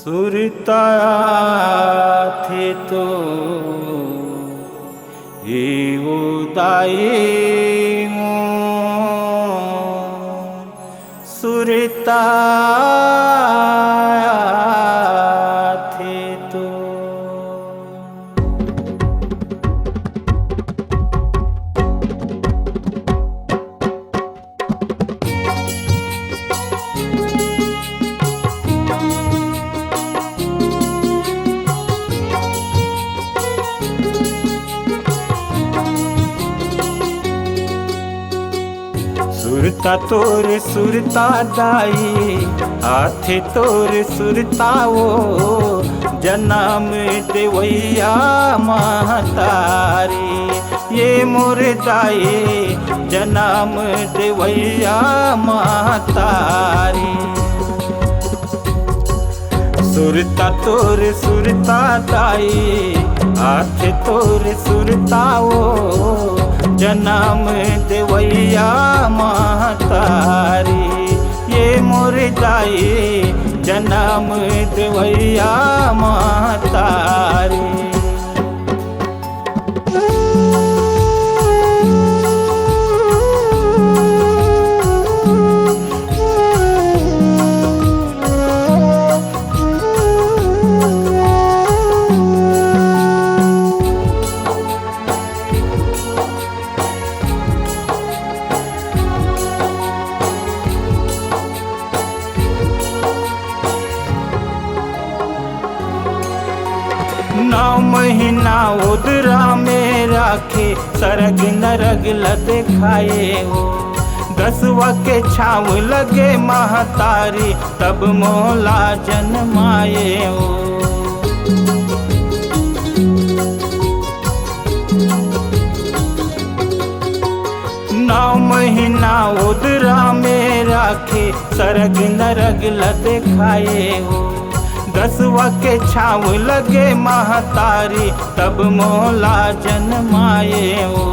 सुरता थे तो उदाई सुरता थे तो सुरता तोर सुरता दाई हाथे तोर सुरता वो जन्म देवैया महतारी ये मोर दाई जन्म देवैया महतारी सुरता तोर सुरता दाई हाथे तोर सुरता वो जन्म देवैया महतारी ये मोर दाई जन्म देवैया महतारी नौ महीना उदरा में राखे सरग नरग लद खाए हो 10वां के छाव लगे महतारी तब मोला जन्माए हो नौ महीना उदरा में राखे सरग नरग लद खाए हो 10वां के छाव लगे महतारी तब मोला जन्माए हो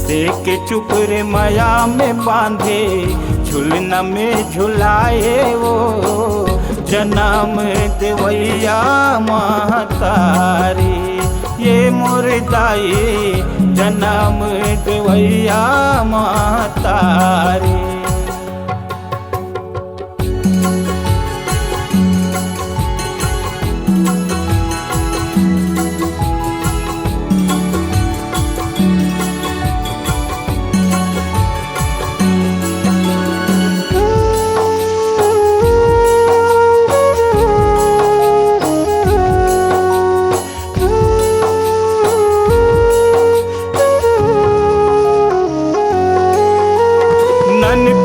सेक चुप रे माया में बांधे झुलना में झुलाए वो जन्म देवैया महतारी ये मोर दाई जन्म देवैया महतारी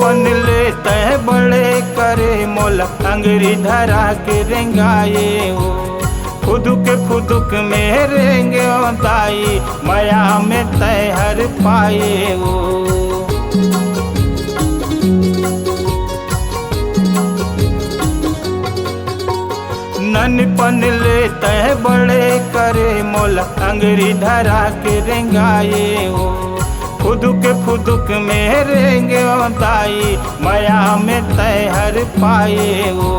पन लेते बड़े करे मोला अंगरी धरा के रेंगाए हो फुदुक में रेंगे दाई माया में तैहर पाए हो ननपन लेते बड़े करे मोला अंगरी धरा के रेंगाए हो फुदुक में रेंगे दाई माया में तैहर पाए हो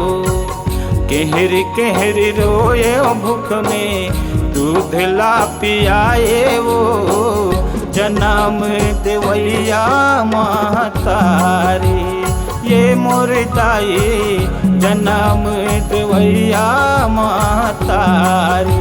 कहर रोए भूख में दूध ला पियाए वो जन्म देवैया महतारी ये मोर दाई जन्म देवैया महतारी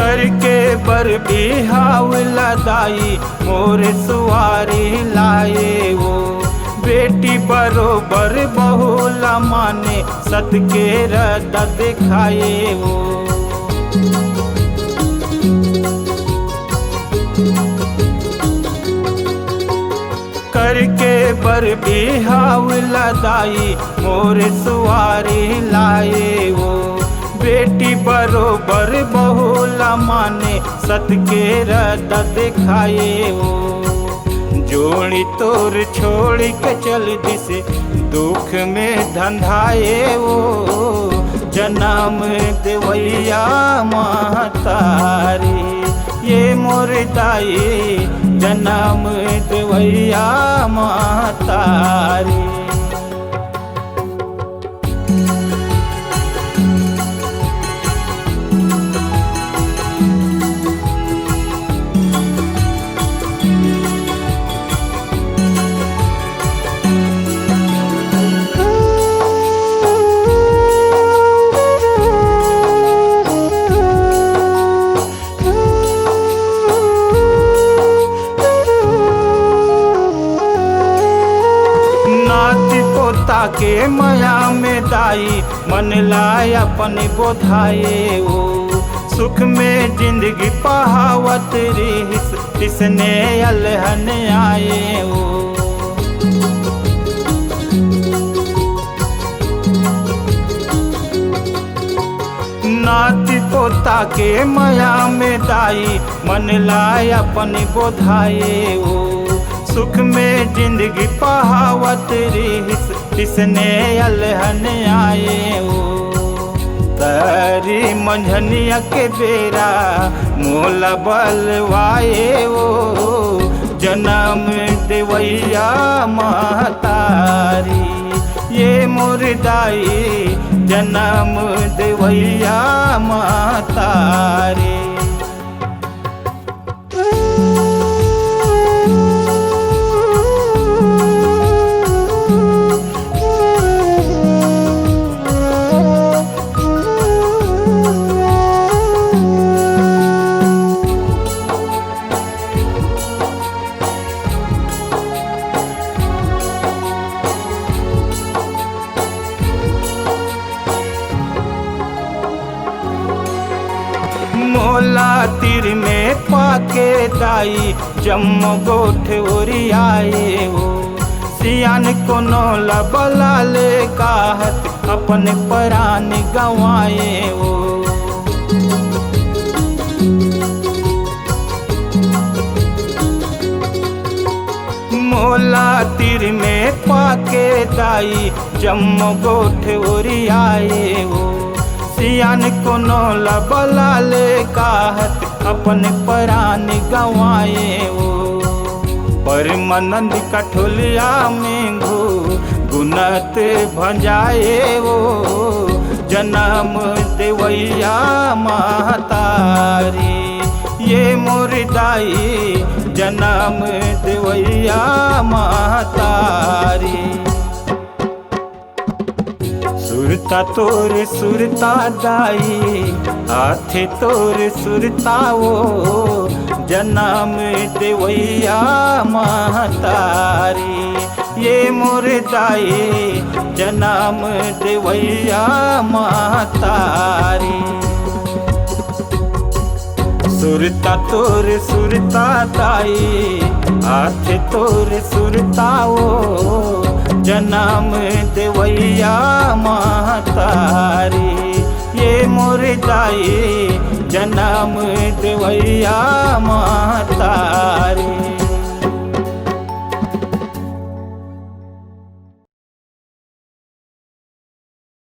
करके बर बिहाव लदाई मोर सुवारी लाए वो बेटी बरोबर बहुला माने सत के रद दिखाए वो करके बर बिहाव लदाई मोर सुवारी लाए वो बेटी बरोबर बहुला माने, सत के रद दिखाए वो। जोड़ी तोर छोड़ के चल दिसे, दुख में धंधाए वो। जन्म देवैया महतारी, ये मोर दाई जन्म देवैया महतारी। पोता के माया में दाई, मन लाय अपन बोधाए वो। सुख में जिंदगी पहावत रिस, किसने अलहन आए वो। नाती पोता के माया में दाई, मन लाय अपन बोधाए वो। सुख में जिंदगी पहावत रिस, किसने अलहन आए वो। तारी मंझनिया के बेरा मोला बलवाए वो। जन्म देवैया महतारी, ये मोर दाई जन्म देवैया महतारी। मोला तीर में पाके दाई, जम गोठ ओरियाए वो। सियान कोनो लबला ले कहत, अपन प्राण गंवाए वो। मोला तीर में पाके दाई, जम गोठ ओरियाए वो। सियान कोनो लबला ले कहत, अपन प्राण गंवाए वो। परमानंद कठोलिया में गुनत भंजाए वो। जन्म देवैया महतारी, ये मोर दाई जन्म देवैया महतारी। सुरता तोर सुरता दाई, हाथे तोर सुरता वो। जन्म देवैया महतारी, ये मोर दाई जन्म देवैया महतारी। सुरता तोर सुरता दाई, हाथे तोर सुरता वो। जन्म देवैया महतारी, ये मोर दाई जन्म देवैया महतारी।